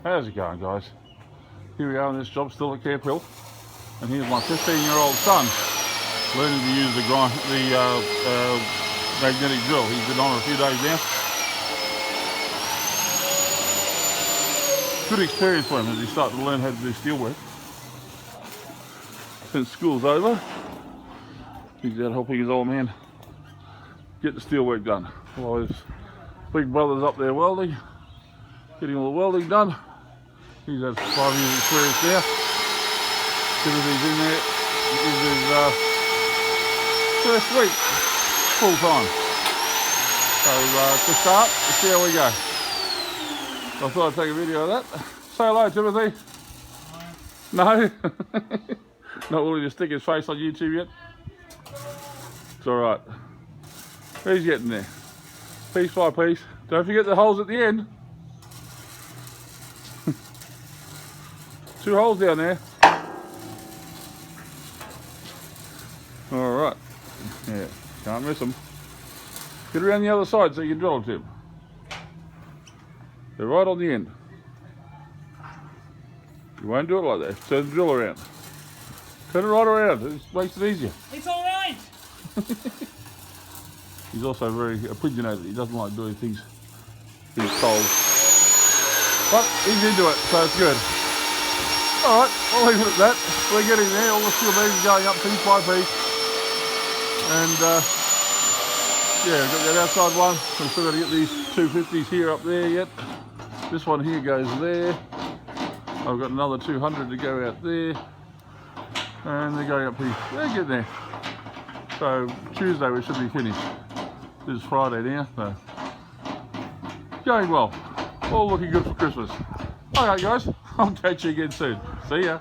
How's it going, guys? Here we are on this job, still at Camp Hill, and here's my 15-year-old son learning to use the magnetic drill. He's been on it a few days now. Good experience for him as he started to learn how to do steel work. Since school's over, he's out helping his old man get the steel work done. While his big brother's up there welding, getting all the welding done. He's had 5 years experience now. Because he's in there, this is his first week, full time. So to start, let's see how we go. I thought I'd take a video of that. Say hello, Timothy. No? Not willing to stick his face on YouTube yet? It's alright. He's getting there. Piece by piece. Don't forget the holes at the end. 2 holes down there. Alright. Yeah, can't miss them. Get around the other side so you can drill it, Tim. They're right on the end. You won't do it like that. Turn the drill around. Turn it right around. It makes it easier. It's alright! He's also very opinionated. He doesn't like doing things he's told. But he's into it, so it's good. Alright, I'll leave it at that. We're getting there. All the steel beams are going up piece by piece. And yeah, we've got that outside one. We've still got to get these 250s here up there yet. This one here goes there. I've got another 200 to go out there. And they're going up here. They're getting there. So Tuesday we should be finished. This is Friday now, so going well. All looking good for Christmas. Alright guys, I'll catch you again soon. See ya.